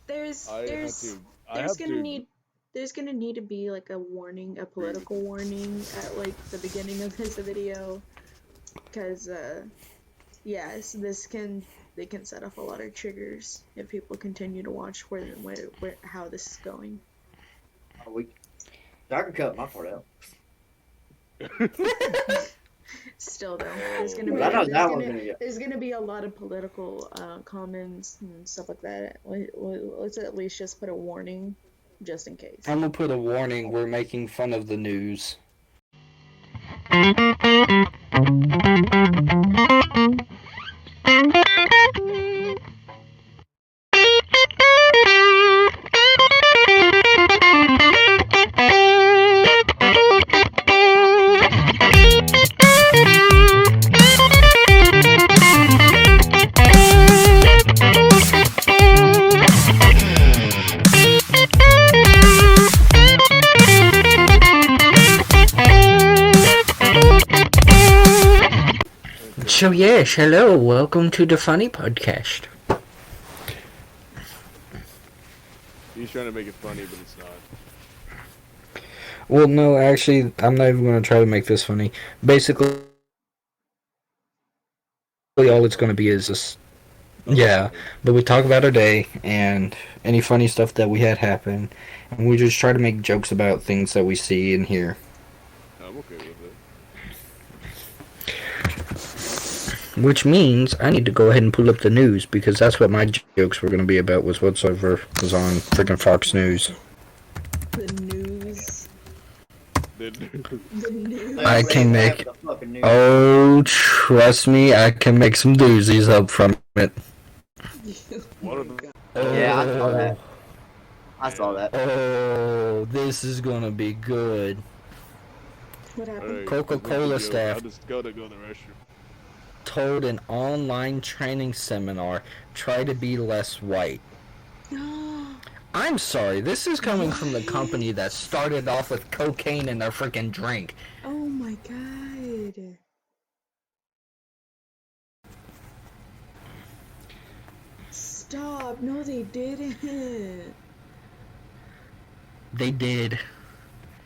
There's I had there's to. I there's have gonna to. need there's gonna need to be like a warning, a political warning at like the beginning of this video, because yes, they can set off a lot of triggers if people continue to watch where how this is going. Oh, I can cut my part out. Still though, Oh, I know that one's gonna get. there's gonna be a lot of political comments and stuff like that. Let's at least just put a warning, just in case. I'm gonna put a warning. We're making fun of the news. So yes, hello, welcome to the Funny Podcast. He's trying to make it funny, but it's not. Well, no, actually, I'm not even going to try to make this funny. Basically, all it's going to be is this. Yeah, but we talk about our day and any funny stuff that we had happen, and we just try to make jokes about things that we see and hear. I'm okay with it. Which means I need to go ahead and pull up the news, because that's what my jokes were going to be about, was whatsoever was on freaking Fox News. The news. The news. I can make... Oh, trust me, I can make some doozies up from it. Yeah, I saw that. I saw that. Oh, this is going to be good. What happened? Right, Coca-Cola staff. I'll just go to the restroom. Told an online training seminar, try to be less white. I'm sorry, this is coming from the company that started off with cocaine in their freaking drink. Oh my god. Stop. No, they didn't. They did.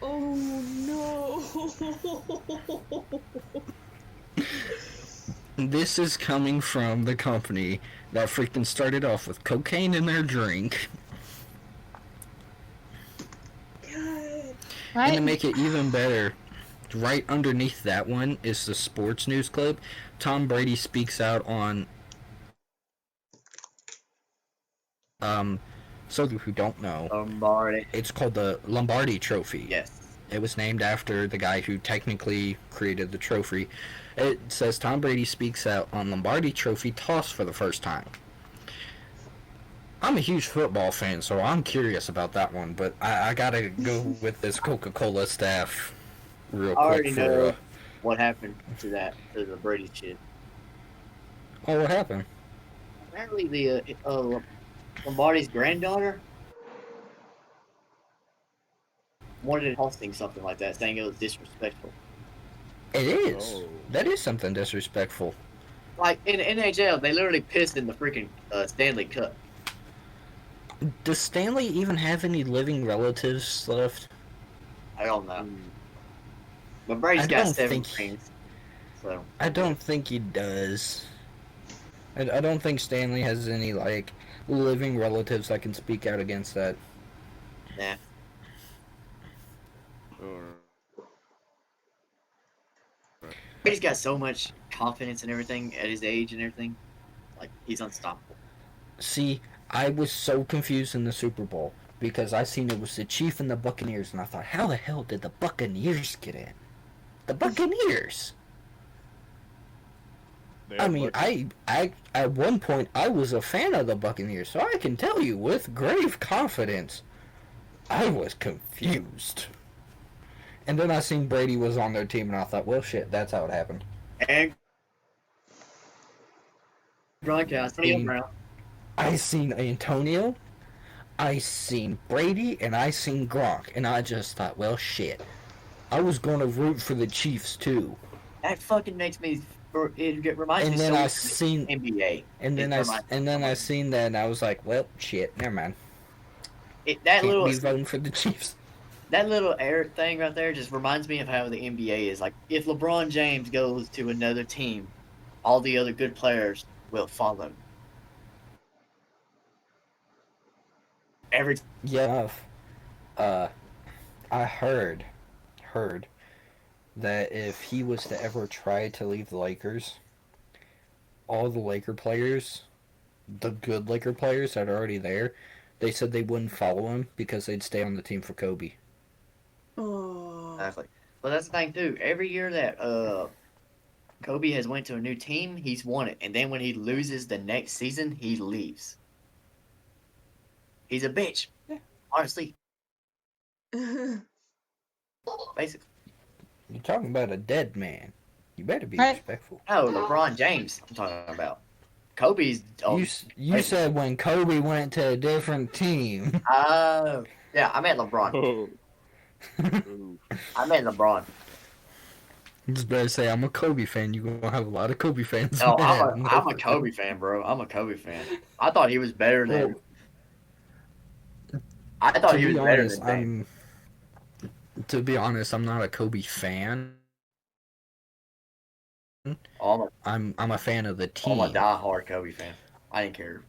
Oh no. This is coming from the company that freaking started off with cocaine in their drink. God. And to make it even better, right underneath that one is the sports news clip. Tom Brady speaks out on... So who don't know, Lombardi. it's called the Lombardi Trophy. Yes. It was named after the guy who technically created the trophy. It says Tom Brady speaks out on Lombardi Trophy toss for the first time. I'm a huge football fan, so I'm curious about that one, but I gotta go with this Coca-Cola staff real I quick. already know what happened to the Brady shit. Oh, what happened? Apparently, the Lombardi's granddaughter wanted hosting something like that, saying it was disrespectful. It is. Oh. That is something disrespectful. Like in the NHL, they literally pissed in the freaking Stanley Cup. Does Stanley even have any living relatives left? I don't know. But Brady's got don't 7 think- rings. So I don't think he does. I don't think Stanley has any, like, living relatives that can speak out against that. yeah. Brady's got so much confidence and everything at his age and everything. Like, he's unstoppable. See, I was so confused in the Super Bowl because I seen it was the Chiefs and the Buccaneers, and I thought, how the hell did the Buccaneers get in? The Buccaneers! I mean, I at one point, I was a fan of the Buccaneers, so I can tell you with grave confidence, I was confused. And then I seen Brady was on their team, and I thought, well, shit, that's how it happened. And broadcast, Brown. I seen Antonio, I seen Brady, and I seen Gronk, and I just thought, well, shit. I was going to root for the Chiefs, too. That fucking makes me. It reminds me And then so I much of seen NBA. And then I seen that, and I was like, well, shit, never mind. That Can't little be voting for the Chiefs. that little air thing right there just reminds me of how the NBA is. Like, if LeBron James goes to another team, all the other good players will follow. Every Yeah, enough. Uh, I heard that if he was to ever try to leave the Lakers, all the Laker players, the good Laker players that are already there, they said they wouldn't follow him because they'd stay on the team for Kobe. Oh. Exactly. But that's the thing too. Every year that Kobe has went to a new team, he's won it. And then when he loses the next season, he leaves. He's a bitch. Yeah. Honestly, basically. You're talking about a dead man. You better be Right. respectful. No, LeBron James. I'm talking about. Kobe's. You said when Kobe went to a different team. Yeah, I meant LeBron. Oh. I meant LeBron. I was about to say I'm a Kobe fan. You're gonna have a lot of Kobe fans. No, mad. I'm a Kobe fan, bro. I'm a Kobe fan. I thought he was better than. I thought To he was be better honest, than Dame. I'm not a Kobe fan. Oh, I'm a fan of the I'm a team. diehard Kobe fan. I didn't care.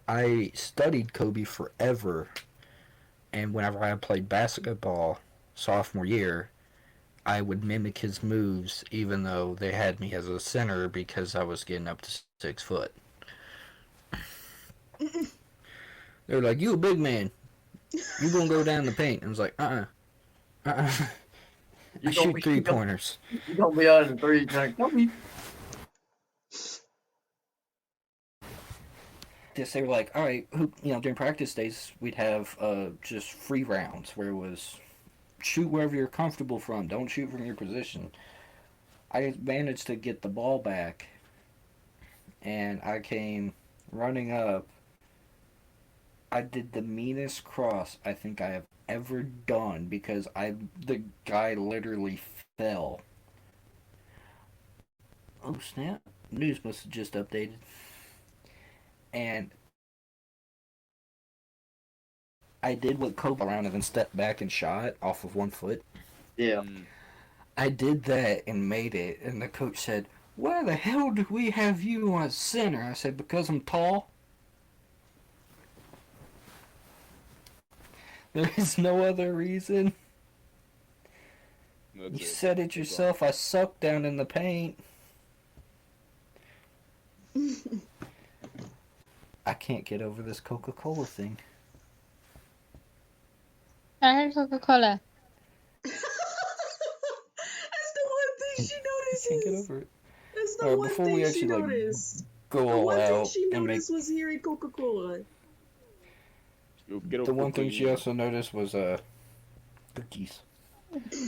I studied Kobe forever, and whenever I played basketball sophomore year, I would mimic his moves, even though they had me as a center because I was getting up to 6 foot. They were like, "You a big man. You gonna go down the paint?" And I was like, I shoot 3-pointers. You gonna be out in 3 like Kobe? Yes, they were like, all right, during practice days, we'd have just free rounds where it was shoot wherever you're comfortable from. Don't shoot from your position. I managed to get the ball back, and I came running up. I did the meanest cross I think I have ever done because the guy literally fell. Oh snap! News must have just updated. And I did what Kobe around and then stepped back and shot off of 1 foot. Yeah. I did that and made it, and the coach said, "Why the hell do we have you on center?" I said, "Because I'm tall." There is no other reason. You said it yourself. I suck down in the paint. I can't get over this Coca-Cola thing. I heard Coca-Cola. That's the one thing she notices. I can't get over it. That's the Alright, one before thing we she actually, noticed. go The all one thing out she and make noticed was hearing Coca-Cola. the one thing she also noticed was cookies.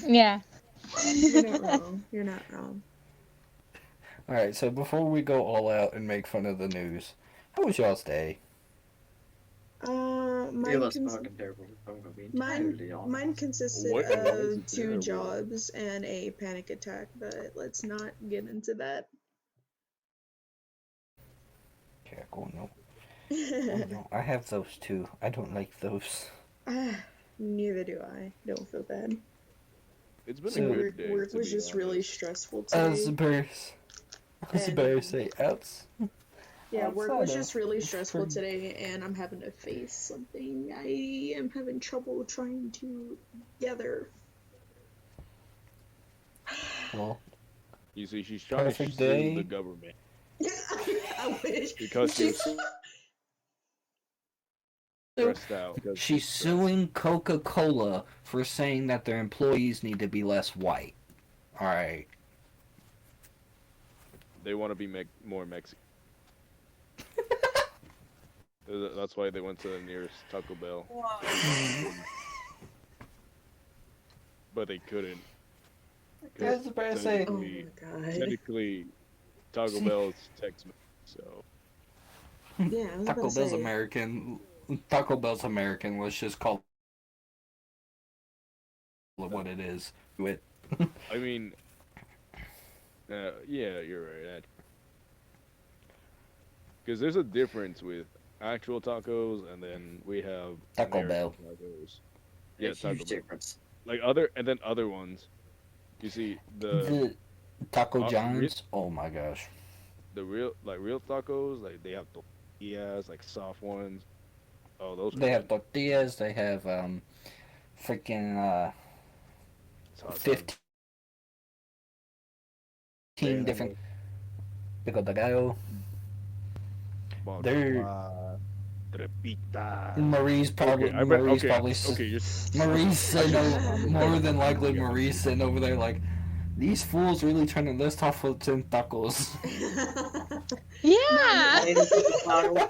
Yeah. You're not wrong. You're not wrong. Alright, so before we go all out and make fun of the news, how was y'all's day? Mine consisted What? of 2 jobs and a panic attack, but let's not get into that. Okay, cool, no. No, I have those too. I don't like those. Neither do I. Don't feel bad. It's been So, a good day. Work to was be just honest. really stressful I today. was about to say, Yeah, work outside was of- just really it's stressful pretty- today, and I'm having to face something I am having trouble trying to gather. Well, You see, she's trying to Perfect sue day. the government I wish. because she was stressed out. because she's stressed. suing Coca-Cola for saying that their employees need to be less white. Alright. They want to be more Mexican. That's why they went to the nearest Taco Bell. But they couldn't. I was about to say, Oh my god. Technically, Taco Bell is Tex-Mex, so Yeah, I was about Taco to Bell's say. American. Taco Bell's American. Let's just call it what it is. With I mean, yeah, you're right. Because there's a difference with actual tacos, and then we have Taco American Bell. tacos. A Yeah, Taco huge Bell. difference. Like other ones. You see The Taco real John's. Oh my gosh. the real tacos, like they have tortillas, like soft ones. Oh, those are They have good. tortillas. They have freaking Hot dogs. 15 They different have pico de gallo. They're barbacoa, trepita. Marie's Okay, probably I bet. Marie's Okay, probably okay. You're. Marie's I sitting should. more than likely Yeah. Marie's sitting over there like these fools really trying to list off for 10 tacos. Yeah. Potatoes with the taco.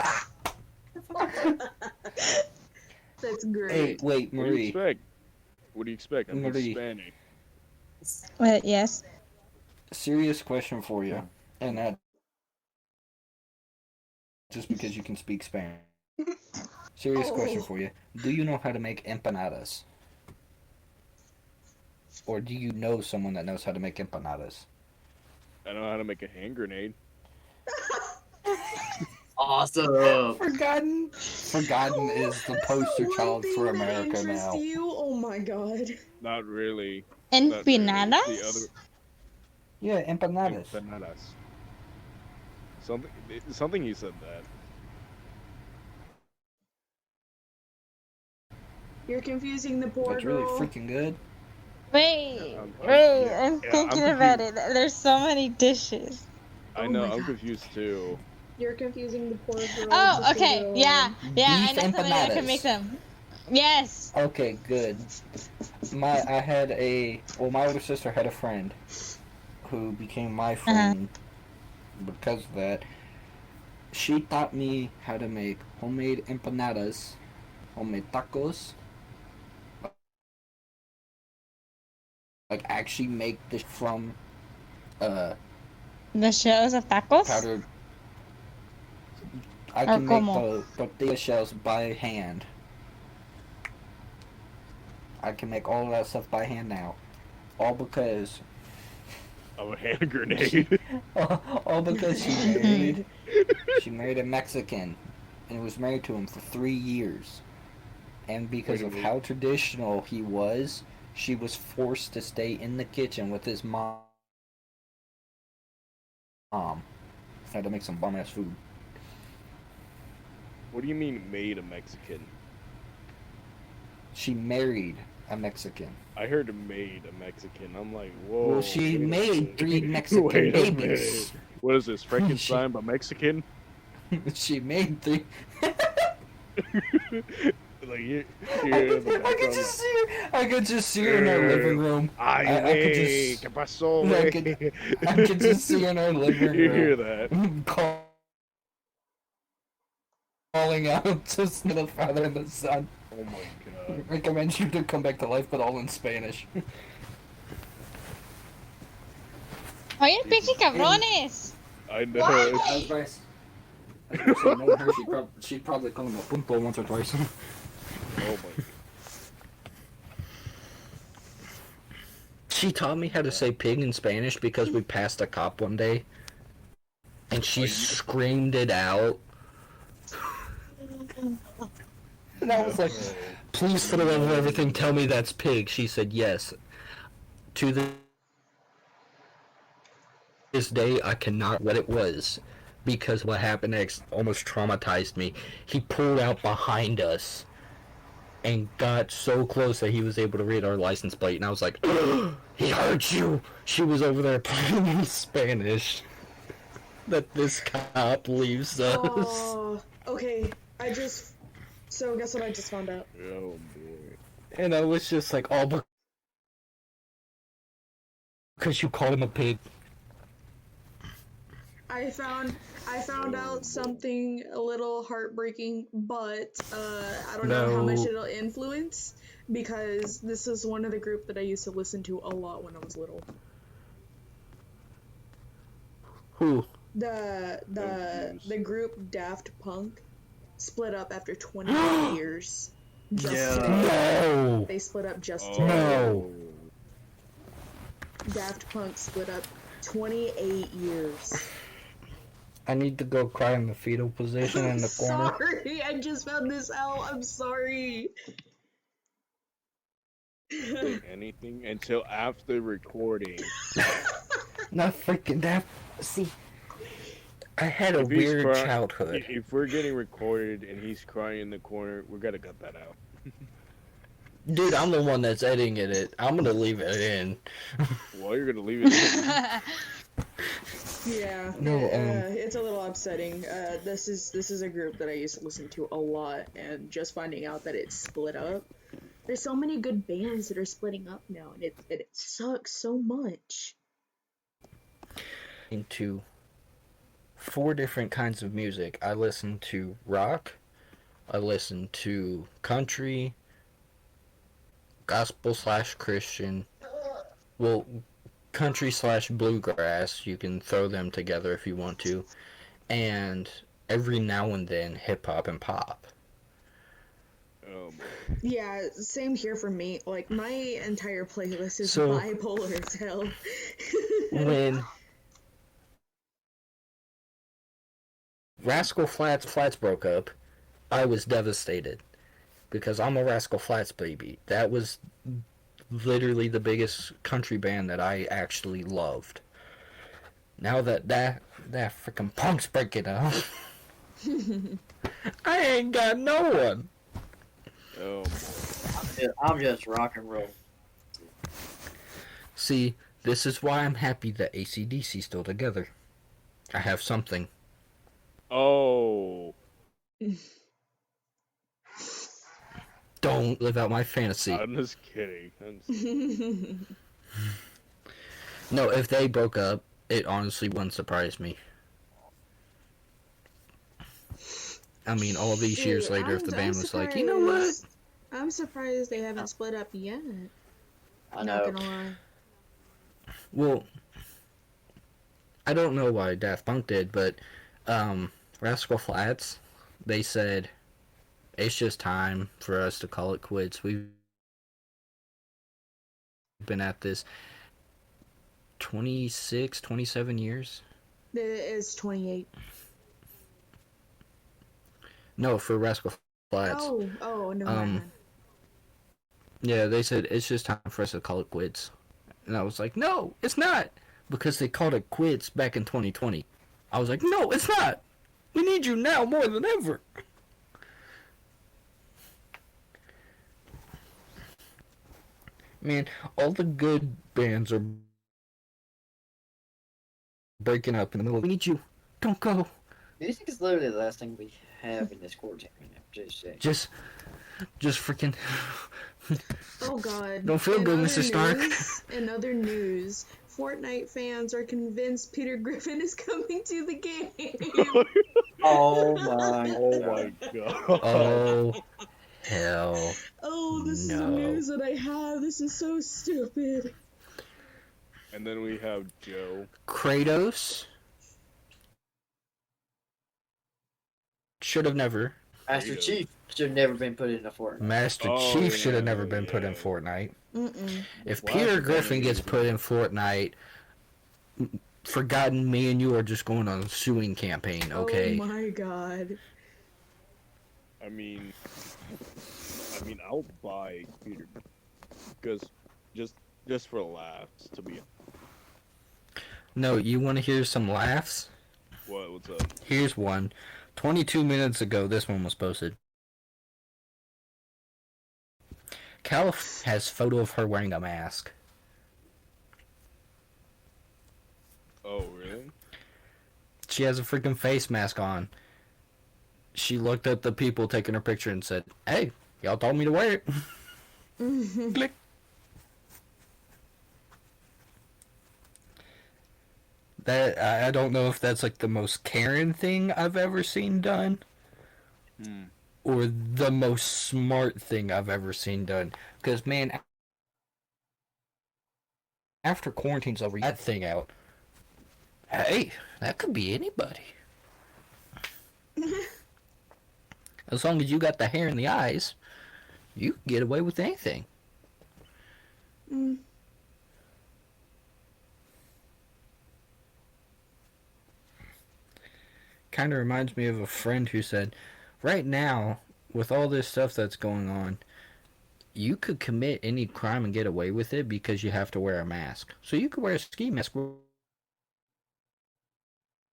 That's Hey, great. wait, What do you Marie. expect? What do you expect? I'm Marie. Hispanic. Yes. Serious question for you, and that just because you can speak Spanish. Serious question Oh. for you. Do you know how to make empanadas? Or do you know someone that knows how to make empanadas? I know how to make a hand grenade. Awesome. Forgotten is the poster One child thing for that America interests now. you? Oh my god. Not really. Not really. The Empanadas? Yeah, empanadas. empanadas. Something he said that. You're confusing the poor That's girl. really freaking good. Wait, Yeah, I'm yeah, thinking I'm about it. There's so many dishes. I Oh know. my I'm God. confused too. You're confusing the poor girl. Oh, just okay. leave it Yeah, alone. yeah. Beef I know somebody that can empanadas. make them. Yes. Okay, good. My older sister had a friend who became my friend because of that. She taught me how to make homemade empanadas, homemade tacos. Like actually make this from The shells of tacos. powdered. I Or can make como? the tortilla shells by hand. I can make all of that stuff by hand now. All because Of a hand grenade. all because she married a Mexican and was married to him for 3 years. And because Wait a of minute. how traditional he was, she was forced to stay in the kitchen with his mom. Had to make some bomb ass food. What do you mean made a Mexican? She married a Mexican. I heard made a Mexican. I'm like, whoa. Well, she wait a made minute. 3 Mexican Wait a babies. minute. What is this? Frankenstein but Mexican? She made 3. Like you I hear in the could background. just see her. I could just see her in our living room. Ay, I could güey, just- ¿qué pasó, I güey? could just see her in our living You hear room. that? Calling out to the Father and the Son. Oh my god. Recommend you to come back to life, but all in Spanish. Oye, pinche cabrones. I know. Advice. Knowing her, she'd probably call him a punto once or twice. Oh my. She taught me how to say pig in Spanish because we passed a cop one day, and she screamed it out. And I was like, "Please, for the love of everything, tell me that's pig." She said yes. To this day, I cannot what it was, because what happened next almost traumatized me. He pulled out behind us and got so close that he was able to read our license plate, and I was like, "He heard you!" She was over there playing in Spanish. That this cop leaves us. Oh, okay. So guess what I just found out? Oh boy. And I was just like, "Oh, because you called him a pig." I found out something a little heartbreaking, but I don't know how much No. it'll influence, because this is one of the group that I used to listen to a lot when I was little. Who? The group Daft Punk split up after 28 years. Just today. No! They split up just Oh. today. No. Daft Punk split up 28 years. I need to go cry in the fetal position in I'm the corner. sorry, I just found this out. I'm sorry. Say anything until after recording. Not freaking that. See, I had a If he's weird crying, childhood. if we're getting recorded and he's crying in the corner, we gotta cut that out. Dude, I'm the one that's editing it. I'm gonna leave it in. Well, you're gonna leave it in. Yeah, No, it's a little upsetting. This is a group that I used to listen to a lot, and just finding out that it's split up. There's so many good bands that are splitting up now, and it sucks so much. Into 4 different kinds of music. I listen to rock, I listen to country, gospel / Christian. Well, country / bluegrass. You can throw them together if you want to. And every now and then hip hop and pop. Yeah, same here for me. Like, my entire playlist is So- bipolar as hell. When Rascal Flats broke up, I was devastated because I'm a Rascal Flats baby. That was literally the biggest country band that I actually loved. Now that freaking punk's breaking up, I ain't got no one. I'm just rock and roll. See, this is why I'm happy that AC/DC's still together. I have something. Oh. Don't live out my fantasy. I'm just kidding. No, if they broke up, it honestly wouldn't surprise me. I mean, all these years Shoot, later, if the band I'm was like, you know what? surprised- I'm surprised they haven't split up yet. I Not know. gonna lie. Well, I don't know why Daft Punk did, but Rascal Flatts, they said, it's just time for us to call it quits. We've been at this 26, 27 years. It is 28. No, for Rascal Flats. Oh, never Um, mind. Yeah, they said, it's just time for us to call it quits. And I was like, no, it's not. Because they called it quits back in 2020. I was like, no, it's not. We need you now more than ever. Man, all the good bands are breaking up in the middle. We need you. Don't go. Music is literally the last thing we have in this quarantine right now. Just saying. Just freaking. Oh god. Don't feel In good, other Mr. Stark. In other news, Fortnite fans are convinced Peter Griffin is coming to the game. Oh my. Oh my god. Oh, hell. Oh, this is the No. news that I have. This is so stupid. And then we have Joe. Kratos should have never. Master Kratos. Chief should have never been put in a fort. Master Oh, Chief should have yeah, never been put in yeah. Fortnite. Mm-mm. If Why Peter is it Griffin that gets easy? put in Fortnite, forgotten me and you are just going on a suing campaign, okay? Oh my god. I mean, I'll buy Peter because just for laughs. To be No, you want to hear some laughs? what's up? Here's one. 22 minutes ago, this one was posted. Calif has photo of her wearing a mask. Oh really? She has a freaking face mask on. She looked at the people taking her picture and said, "Hey, y'all told me to wear it." Click. That I don't know if that's like the most Karen thing I've ever seen done, or the most smart thing I've ever seen done. Because man, after quarantine's over, that thing out. Hey, that could be anybody. As long as you got the hair and the eyes, you can get away with anything. Mm. kind of reminds me of a friend who said, right now, with all this stuff that's going on, you could commit any crime and get away with it because you have to wear a mask. So you could wear a ski mask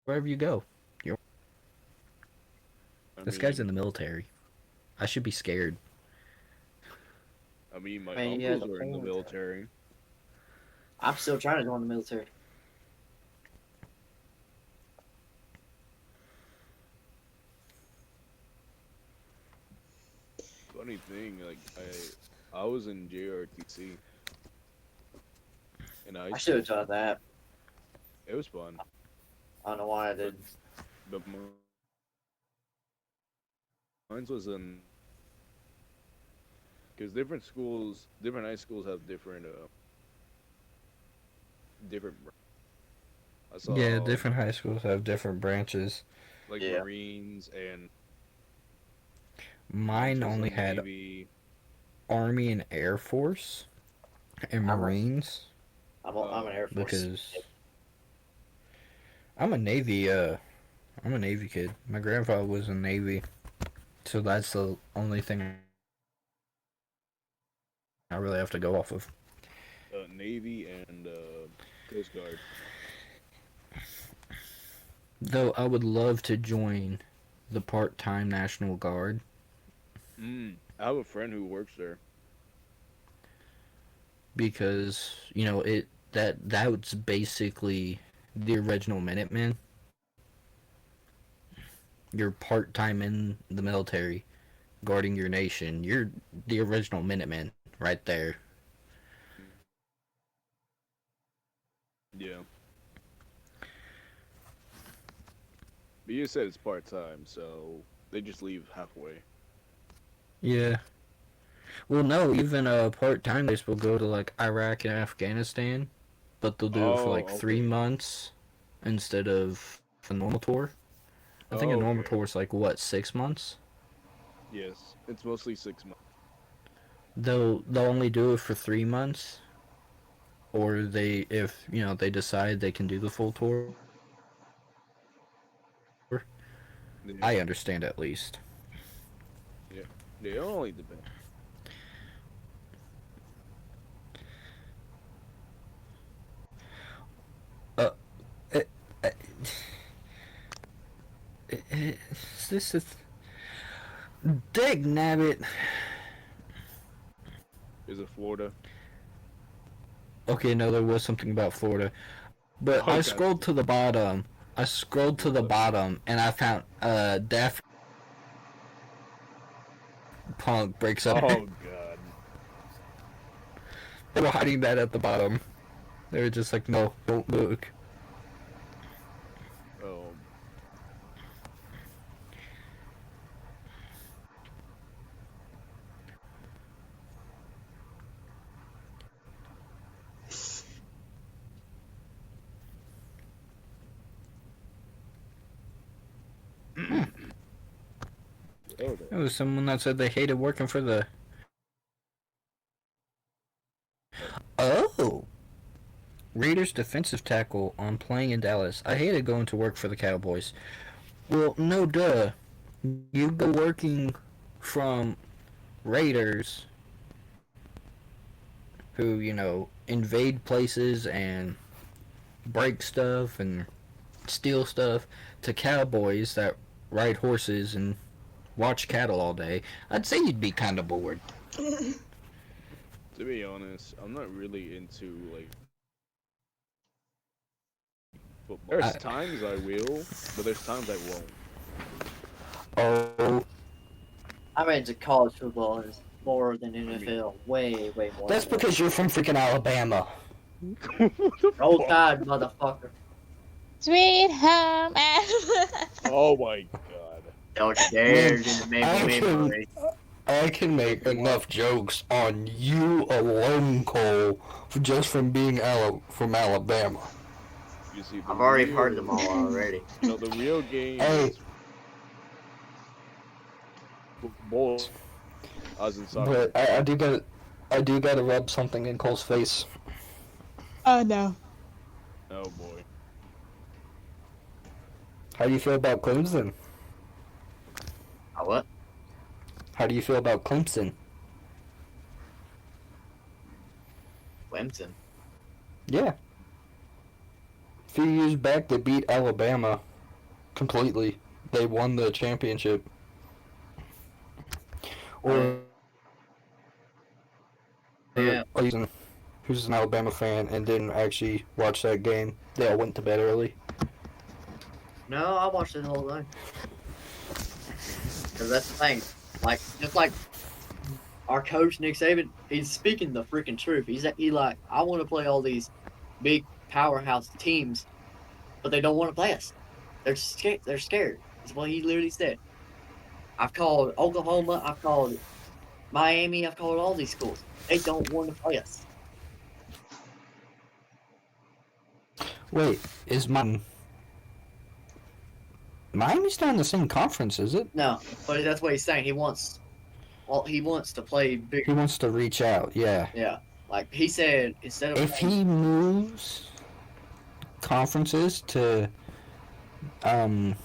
wherever you go. I This guy's in mean, the military. I should be scared. my Man, yeah, uncles the were in the point. military. I'm still trying to join the military. Funny thing, like I was in JRTC, and I should have joined that. it was fun, I don't know why I didn't. but mine was in because different schools, different high schools have different. I saw Yeah, different high schools have different branches. like Yeah. Marines and Mine was only in had Navy. Army and Air Force and I'm a- Marines I'm an Air Force. because I'm a Navy kid. My grandfather was in Navy, so that's the only thing I really have to go off of. Navy and Coast Guard. Though I would love to join the part-time National Guard. I have a friend who works there. Because that's basically the original Minutemen. You're part-time in the military guarding your nation. You're the original Minutemen right there. Yeah. But you said it's part time, so they just leave halfway. Yeah. Well, no, even part-time they will go to like Iraq and Afghanistan, but they'll do it for like 3 okay. months instead of a normal tour. I think a normal Okay. tour is like what, 6 months? Yes, it's mostly 6 months. They'll only do it for 3 months, or if they decide they can do the full tour. Yeah, I understand at least. yeah. It only depends. This is Dig nabbit. Is it Florida? Okay, no, there was something about Florida, but I Okay. scrolled to the bottom. And I found Daft Punk breaks up. Oh God. They were hiding that at the bottom. They were just like, no, don't look. Um. It was someone that said they hated working for the. Oh! Raiders defensive tackle on playing in Dallas. I hated going to work for the Cowboys. Well, no duh. You go working from Raiders who, invade places and break stuff and steal stuff to Cowboys that ride horses and watch cattle all day. I'd say you'd be kind of bored. To be honest, I'm not really into like football. There's times I will, but there's times I won't. Oh, I'm into college football is more than NFL. Way more. that's than because you're from freaking Alabama. Roll Tide, motherfucker. Sweet home. Oh my God. Don't dare do the memory. I can make enough jokes on you alone, Cole, just from being from Alabama. You see, I've already heard them all already. No, the real game Hey. is football. I was in soccer. But I do gotta rub something in Cole's face. Oh no. Oh boy. How do you feel about Clemson? What? How do you feel about Clemson? Clemson. Yeah. A few years back, they beat Alabama completely. They won the championship. Or Yeah. who's an Alabama fan and didn't actually watch that game? They all went to bed early. No, I watched the whole thing. Because that's the thing. Like, just like our coach, Nick Saban, he's speaking the freaking truth. He like, I want to play all these big powerhouse teams, but they don't want to play us. They're scared. They're scared. That's what he literally said. I've called Oklahoma. I've called Miami. I've called all these schools. They don't want to play us. Wait, is Miami's not in the same conference, is it? No, but that's what he's saying. He wants to play big. He wants to reach out, yeah. Yeah, like he said, instead of If he moves conferences to, I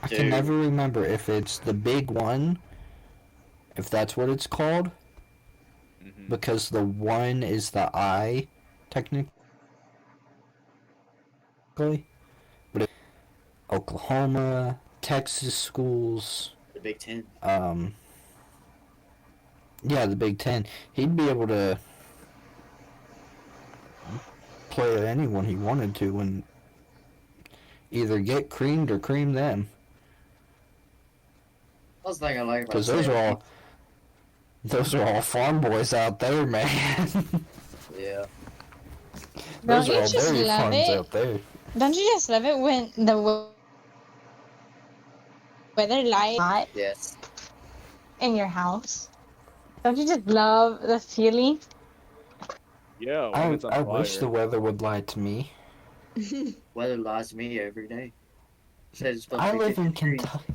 can never remember if it's the Big One, if that's what it's called, because the one is the I, technically. But Oklahoma, Texas schools, the Big Ten. Yeah, the Big Ten. He'd be able to play anyone he wanted to and either get creamed or cream them. That's the thing I like about Because those are all farm boys out there, man. Yeah. Those Don't are you all just dairy love farms it? out there. Don't you just love it when the weather light hot Yes. in your house? Don't you just love the feeling? Yeah, when it's on I fire. wish the weather would lie to me. Weather lies to me every day. Says it's supposed I to be live in 50 degrees. Kentucky.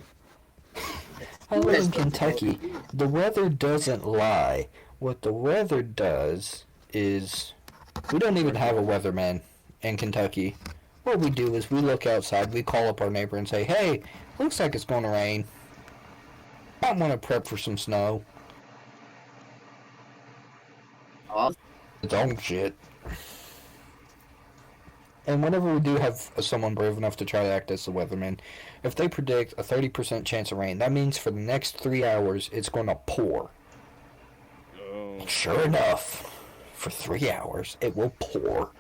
I live in Kentucky. The weather doesn't lie. What the weather does is we don't even have a weatherman in Kentucky. What we do is we look outside, we call up our neighbor and say, hey, looks like it's going to rain. I want to prep for some snow. Oh, It's own shit. And whenever we do have someone brave enough to try to act as the weatherman, if they predict a 30% chance of rain, that means for the next 3 hours it's going to pour. Oh. Sure enough, for 3 hours it will pour.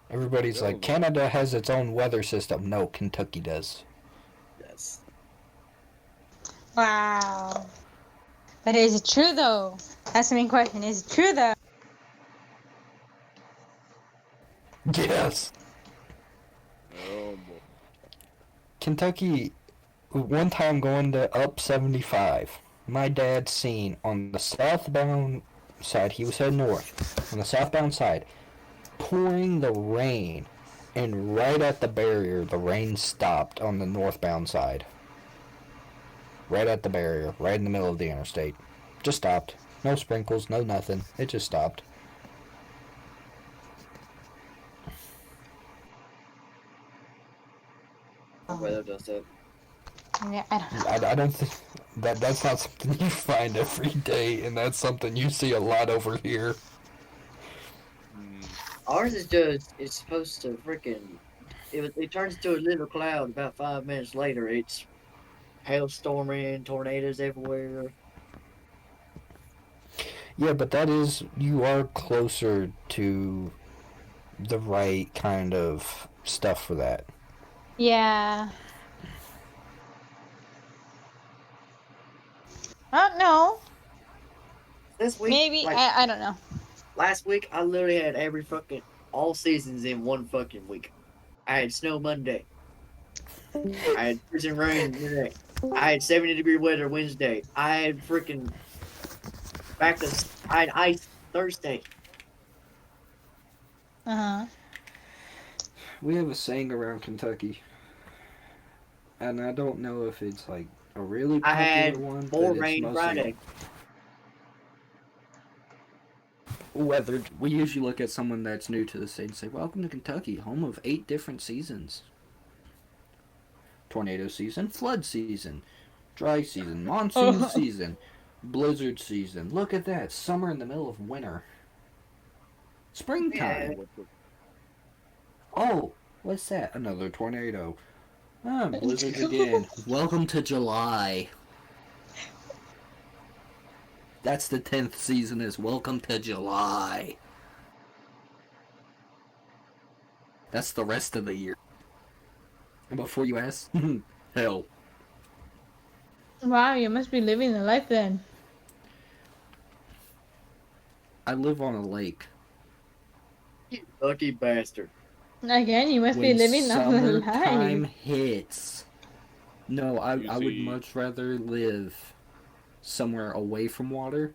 Everybody's like, Canada has its own weather system. No, Kentucky does. yes. Wow. But is it true though? That's the main question. Is it true though? Yes. Oh boy. Kentucky, one time going to up 75, my dad seen on the southbound side, he was heading north, on the southbound side, pouring the rain, and right at the barrier, the rain stopped on the northbound side. Right at the barrier, right in the middle of the interstate. Just stopped. No sprinkles, no nothing. It just stopped. Weather does that. Yeah, I don't know. I don't think that's not something you find every day, and that's something you see a lot over here. Ours is just, it's supposed to freaking, it turns into a little cloud about 5 minutes later. It's hailstorming, tornadoes everywhere. Yeah, but that is, you are closer to the right kind of stuff for that. Yeah. I don't know. This week, Maybe like, I don't know. last week, I literally had all seasons in one fucking week. I had snow Monday. I had freezing rain Monday. I had 70-degree weather Wednesday. I had freaking I had ice Thursday. Uh-huh. We have a saying around Kentucky, and I don't know if it's like a really I popular had one, more but it's rain mostly... Friday. weathered. We usually look at someone that's new to the state and say, "Welcome to Kentucky, home of 8 different seasons: tornado season, flood season, dry season, monsoon Oh. season, blizzard season. Look at that, summer in the middle of winter, springtime. Yeah. What the- Oh, what's that? Another tornado. Ah, blizzards again. Welcome to July. That's the 10th season is Welcome to July. That's the rest of the year. And before you ask, hell. Wow, you must be living the life then. I live on a lake. You lucky bastard. Again, you must be When living the summertime life. hits. No, I would see- much rather live somewhere away from water,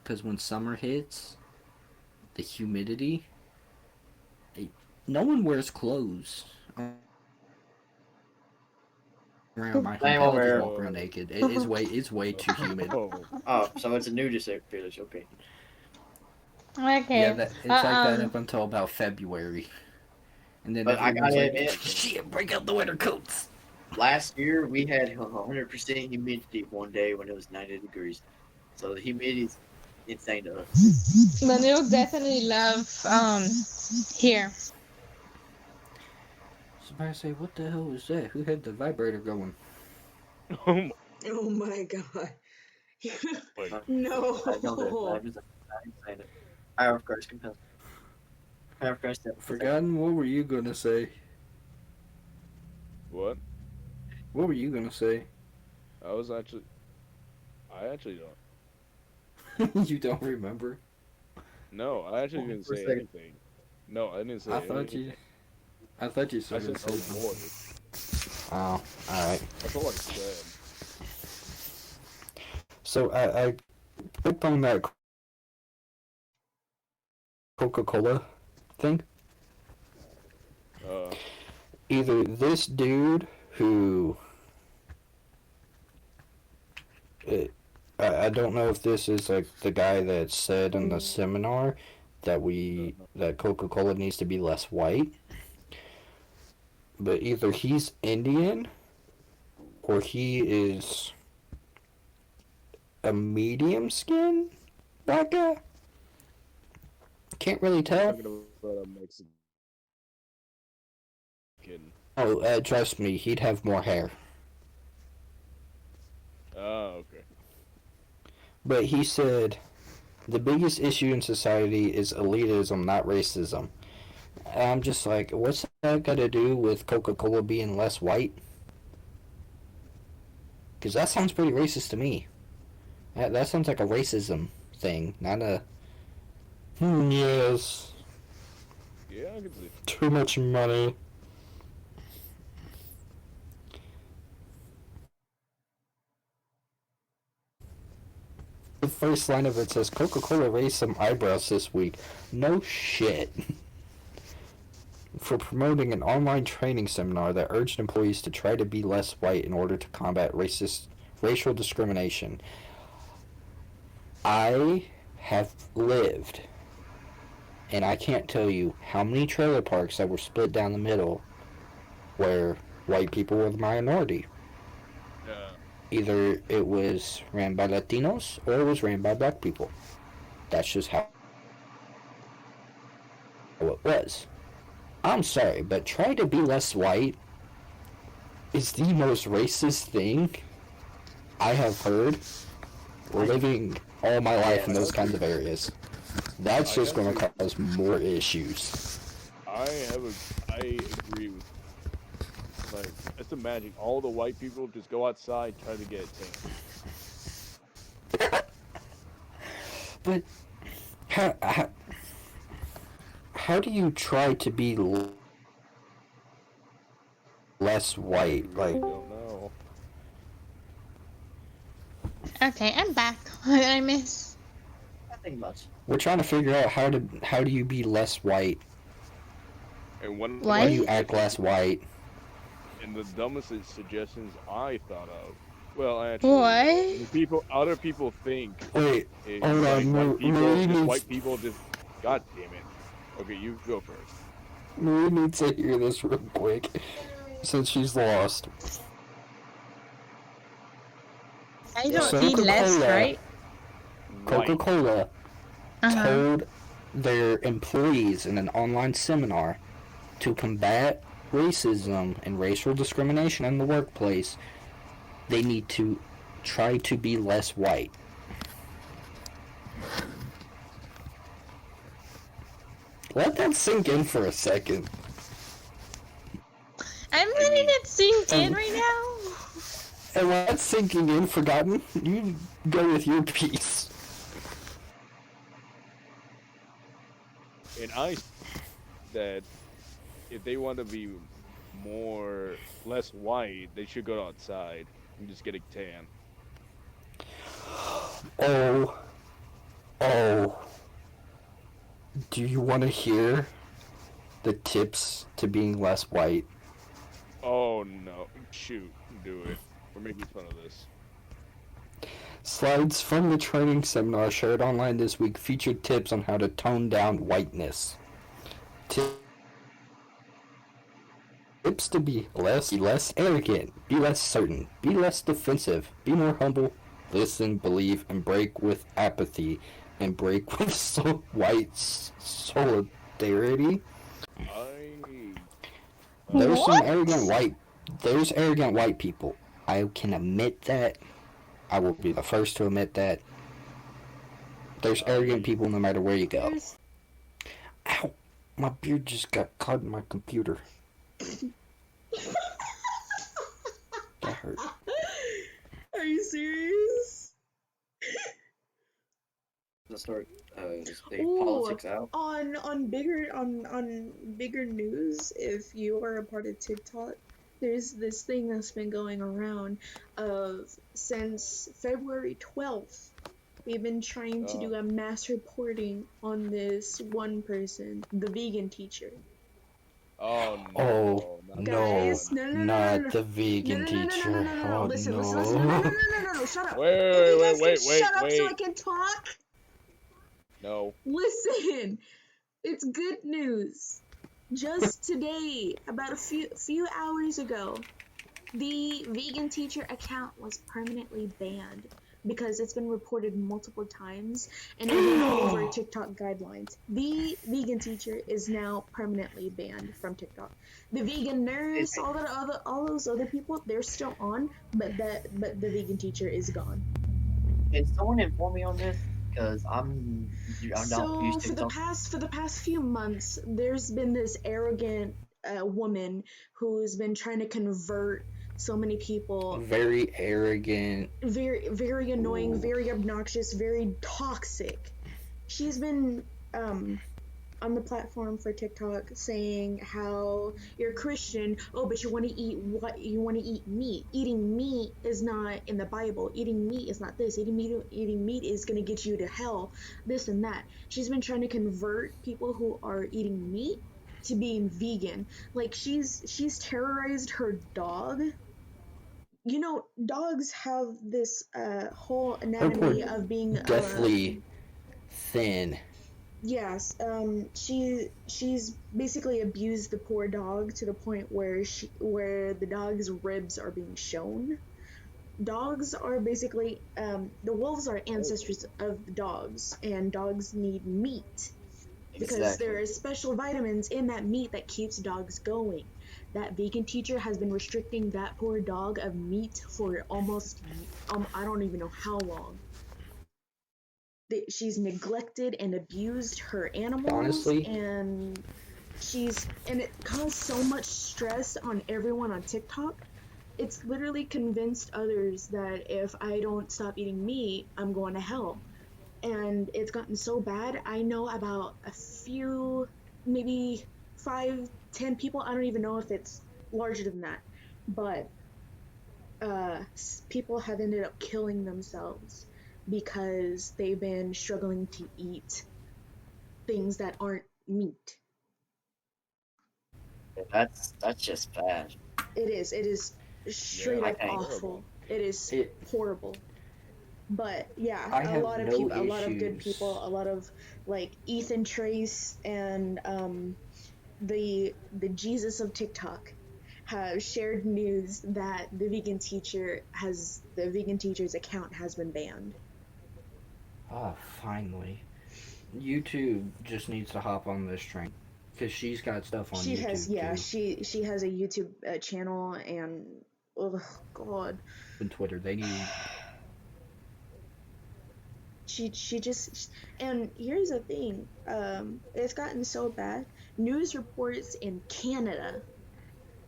because when summer hits, the humidity, no one wears clothes around my Same home. over I'll here. just walk around naked. It's way too humid. Oh, Oh, so it's a nudist village. Okay. Okay. Yeah, it's like that up until about February. And then But I everyone's gotta like, admit- shit, break out the winter coats. Last year we had 100% humidity one day when it was 90 degrees. So the humidity is insane to us. But you'll definitely love here. Somebody say, what the hell was that? Who had the vibrator going? oh my- Oh my god. Wait, I No. don't know. I'm just saying it. Power of Christ compels. Power of Christ. Forgotten, what were you gonna say? what? What were you gonna say? I actually don't. You don't remember? No, I actually didn't For a say second. anything. No, I didn't say I anything. thought you I said said no something. more. Oh, alright. That's all I said. So I clicked on that Coca-Cola thing. Either this dude who I don't know if this is like the guy that said in the seminar that Coca-Cola needs to be less white, but either he's Indian or he is a medium skin black guy. Can't really tell. Talking about a Mexican. Oh, trust me, he'd have more hair. Oh, okay. But he said the biggest issue in society is elitism, not racism. And I'm just like, what's that got to do with Coca-Cola being less white? Because that sounds pretty racist to me. That sounds like a racism thing, not a... yes. Yeah, I can see. Too much money. The first line of it says, Coca-Cola raised some eyebrows this week. No shit. For promoting an online training seminar that urged employees to try to be less white in order to combat racial discrimination. I have lived, and I can't tell you how many trailer parks that were split down the middle where white people were the minority. Yeah. Either it was ran by Latinos or it was ran by black people. That's just how it was. I'm sorry, but try to be less white is the most racist thing I have heard living all my life in those kinds of areas. That's just going to cause more issues. I agree with. Like, just imagine all the white people just go outside try to get a tan. But how do you try to be less white? I Like, don't know. Okay, I'm back. What did I miss? Nothing much. we're trying to figure out how do you be less white? And one What? How do you act less white? and the dumbest suggestions I thought of. Well, actually, What? other people think Wait, is hold like on, white people, Marie needs- white people just God damn it. Okay, you go first. We need to hear this real quick, since she's lost. I don't So eat less, Coca-Cola- right? White. Coca-Cola Uh-huh. told their employees in an online seminar to combat racism and racial discrimination in the workplace, they need to try to be less white. Let that sink in for a second. I'm letting it sink in right now. And while that's sinking in, Forgotten, you go with your piece. And I that if they want to be less white, they should go outside and just get a tan. Oh. Do you want to hear the tips to being less white? Oh no. Shoot. Do it. We're making fun of this. Slides from the training seminar shared online this week featured tips on how to tone down whiteness. Tips to be less arrogant, be less certain, be less defensive, be more humble, listen, believe, and break with apathy, and break with white solidarity. There's some There's arrogant white people. I can admit that. I will be the first to admit that. There's arrogant people no matter where you go. Ow! My beard just got caught in my computer. That hurt. Are you serious? Let's start Ooh, politics out. On bigger news, if you are a part of TikTok, there's this thing that's been going around since February 12th. They've been trying to do a mass reporting on this one person, the vegan teacher. Oh no. Oh, Guys, not the vegan teacher. No. Oh, Listen, no. no, shut up. Wait. Shut up so I can talk. No. Listen, it's good news. Just today, about a few hours ago, the vegan teacher account was permanently banned because it's been reported multiple times and it went over TikTok guidelines. The vegan teacher is now permanently banned from TikTok. The vegan nurse, all those other people, they're still on, but the vegan teacher is gone. Can someone inform me on this? Because I'm not used to TikTok. For the past few months, there's been this arrogant woman who's been trying to convert so many people. Very arrogant. Very annoying, very obnoxious, very toxic. She's been on the platform for TikTok saying how you're Christian, but you want to eat meat. Eating meat is not in the Bible. Eating meat is not this. Eating meat is going to get you to hell. This and that. She's been trying to convert people who are eating meat to being vegan. Like she's terrorized her dog. You know, dogs have this whole anatomy of being deathly thin. Yes, she's basically abused the poor dog to the point where the dog's ribs are being shown. Dogs are basically the wolves are ancestors of dogs, and dogs need meat because there are special vitamins in that meat that keeps dogs going. That vegan teacher has been restricting that poor dog of meat for almost I don't even know how long. She's neglected and abused her animals. Honestly, and it caused so much stress on everyone on TikTok. It's literally convinced others that if I don't stop eating meat, I'm going to hell. And it's gotten so bad. I know about a few, maybe 5-10 people. I don't even know if it's larger than that, but people have ended up killing themselves because they've been struggling to eat things that aren't meat. That's just bad. It is straight up awful. It is horrible. But yeah, I a have lot of no people, a lot of good issues. people, a lot of like Ethan Trace and the Jesus of TikTok have shared news that the vegan teacher's account has been banned. Oh, finally. YouTube just needs to hop on this train. Because she's got stuff on She has, YouTube yeah, too. she has a YouTube channel, and oh god, And Twitter. They need. she just, and here's the thing, it's gotten so bad. News reports in Canada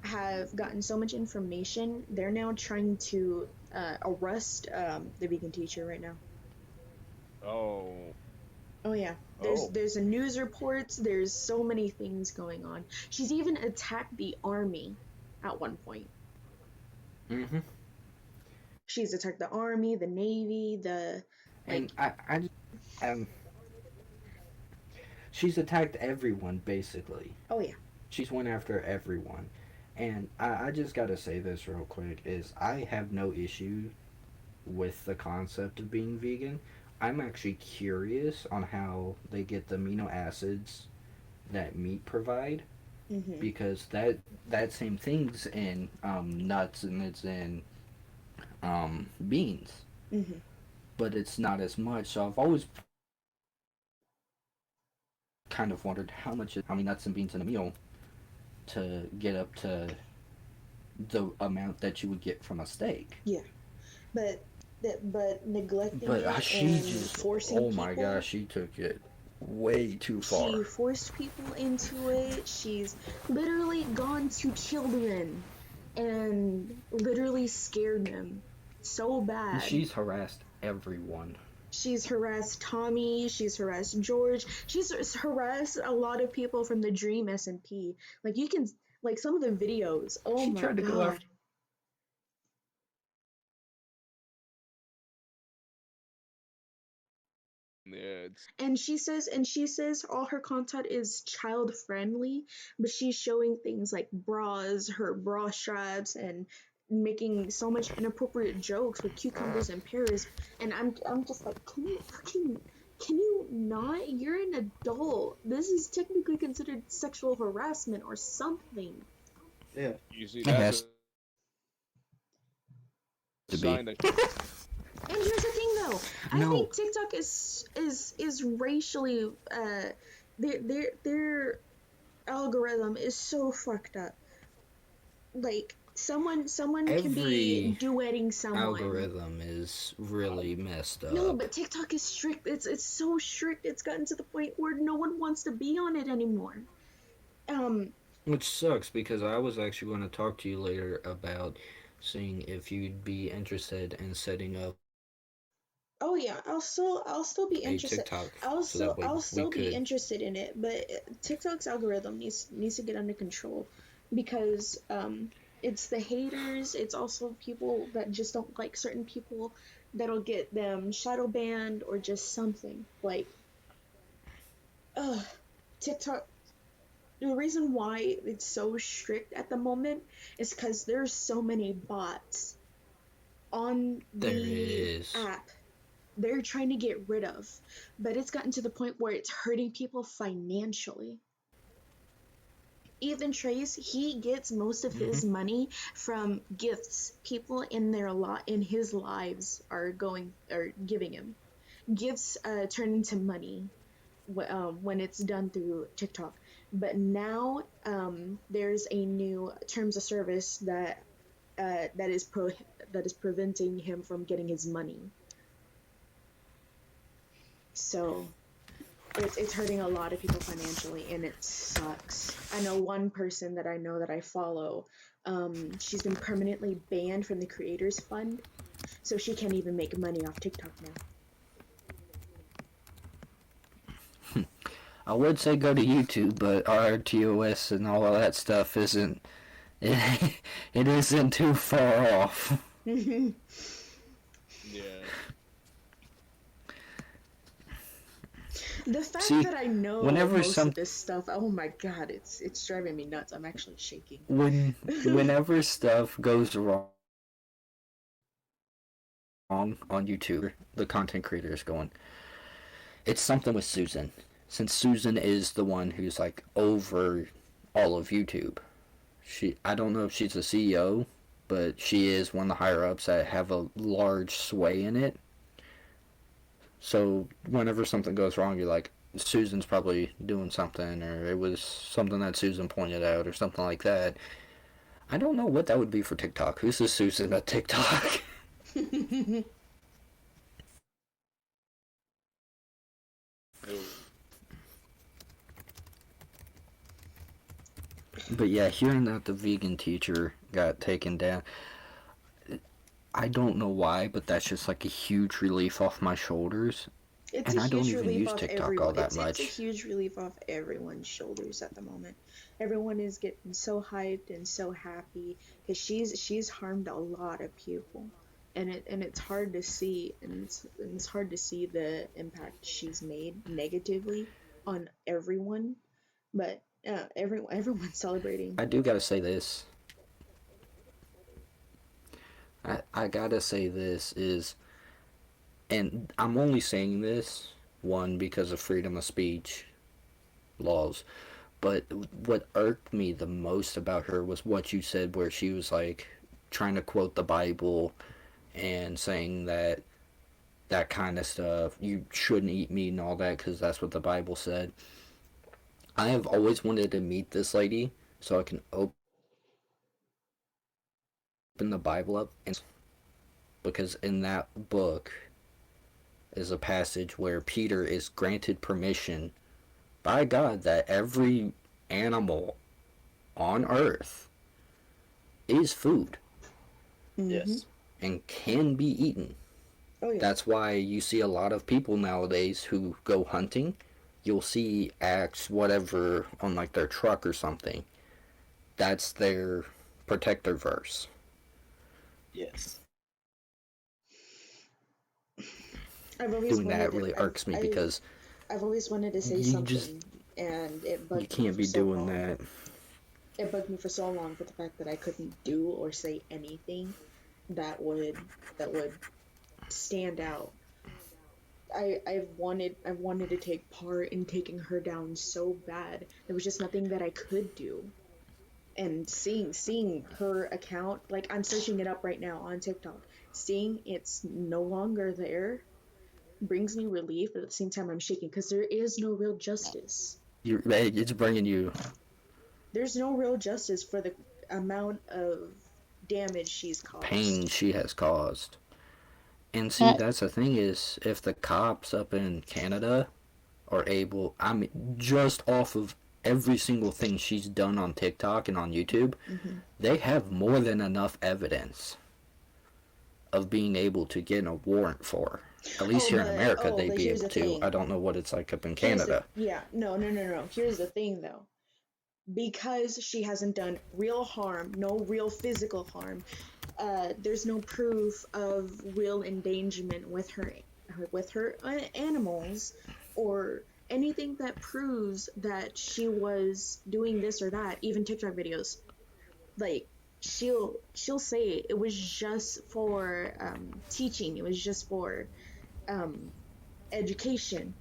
have gotten so much information. They're now trying to arrest the vegan teacher right now. Oh, Oh yeah, oh, there's a news reports. There's so many things going on. She's even attacked the army at one point. Mm-hmm. She's attacked the army, the navy, the like. And um, she's attacked everyone, basically. Oh yeah, She's went after everyone. And I just gotta say this real quick, is I have no issue with the concept of being vegan. I'm actually curious on how they get the amino acids that meat provide, mhm, because that same thing's in nuts and it's in beans, mhm. but it's not as much. So I've always kind of wondered how many nuts and beans in a meal to get up to the amount that you would get from a steak. Yeah, but but neglecting But it she and just, forcing oh my people. gosh, she took it way too She far. forced people into it. She's literally gone to children and literally scared them so And bad. she's harassed everyone. She's harassed Tommy. She's harassed George. She's harassed a lot of people from the Dream SMP. Like you can, like some of the videos. Oh She my tried to go after. god. yeah. It's And she says all her content is child friendly, but she's showing things like bras, her bra straps, and making so much inappropriate jokes with cucumbers and pears. And I'm just like, can you not? You're an adult. This is technically considered sexual harassment or something. Yeah. usually It that's has a to be. sign that And here's the thing though, I No, think TikTok is racially their algorithm is so fucked up. Like someone can be every duetting someone. algorithm is really messed No, up. but TikTok is strict. It's so strict. It's gotten to the point where no one wants to be on it anymore. Um. Which sucks because I was actually going to talk to you later about seeing if you'd be interested in setting up Oh yeah, I'll still be a interested. TikTok so that way I'll we still be could. interested in it, but TikTok's algorithm needs to get under control because it's the haters. It's also people that just don't like certain people that'll get them shadow banned or just something like. Ugh, TikTok. The reason why it's so strict at the moment is because there's so many bots on There the is. app they're trying to get rid of, but it's gotten to the point where it's hurting people financially. Ethan Trace, he gets most of Hmm. his money from gifts people in his lives are giving him. Gifts turn into money when it's done through TikTok. But now there's a new terms of service that is preventing him from getting his money. So it's hurting a lot of people financially, and it sucks. I know one person that I know that I follow. She's been permanently banned from the Creators Fund, so she can't even make money off TikTok now. I would say go to YouTube, but RTOS and all of that stuff isn't. It, it isn't too far off. The yeah. fact See, that I know whenever most some of this stuff, oh my god, it's driving me nuts. I'm actually shaking. whenever stuff goes wrong on YouTube, the content creator is going, it's something with Susan. Since Susan is the one who's like over all of YouTube. I don't know if she's the CEO, but she is one of the higher ups that have a large sway in it. So whenever something goes wrong, you're like, Susan's probably doing something, or it was something that Susan pointed out, or something like that. I don't know what that would be for TikTok. Who's this Susan at TikTok? But yeah, hearing that the vegan teacher got taken down, I don't know why, but that's just like a huge relief off my shoulders. It's And a I don't huge even relief use off TikTok everyone. all that It's a much. huge relief off everyone's shoulders at the moment. Everyone is getting so hyped and so happy because she's harmed a lot of people, and it's hard to see, and it's hard to see the impact she's made negatively on everyone. But everyone's celebrating. I do gotta say this. I gotta say this is, and I'm only saying this, one, because of freedom of speech laws, but what irked me the most about her was what you said, where she was like trying to quote the Bible and saying that kind of stuff, you shouldn't eat meat and all that because that's what the Bible said. I have always wanted to meet this lady so I can open the Bible up, and because in that book is a passage where Peter is granted permission by God that every animal on earth is food Yes. and can be eaten. Oh yeah. That's why you see a lot of people nowadays who go hunting. You'll see Acts whatever on like their truck or something. That's their protector verse. Yes. I've always Doing wanted that to, really irks me because I've always wanted to say you something, just and it bugged you me can't for be so doing long. that. It bugged me for so long for the fact that I couldn't do or say anything that would stand out. I've wanted to take part in taking her down so bad. There was just nothing that I could do. And seeing her account, like I'm searching it up right now on TikTok, seeing it's no longer there brings me relief, but at the same time I'm shaking because there is no real justice. It's bringing you There's no real justice for the amount of damage she's caused. pain she has caused. And see, that's the thing is, if the cops up in Canada are able, I mean, just off of every single thing she's done on TikTok and on YouTube, they have more than enough evidence of being able to get a warrant for her. At least here in America, they'd be able to. I don't know what it's like up in Canada. No. Here's the thing, though. Because she hasn't done real harm, no real physical harm, there's no proof of real endangerment with her animals, or anything that proves that she was doing this or that. Even TikTok videos, like she'll say it was just for teaching, it was just for education.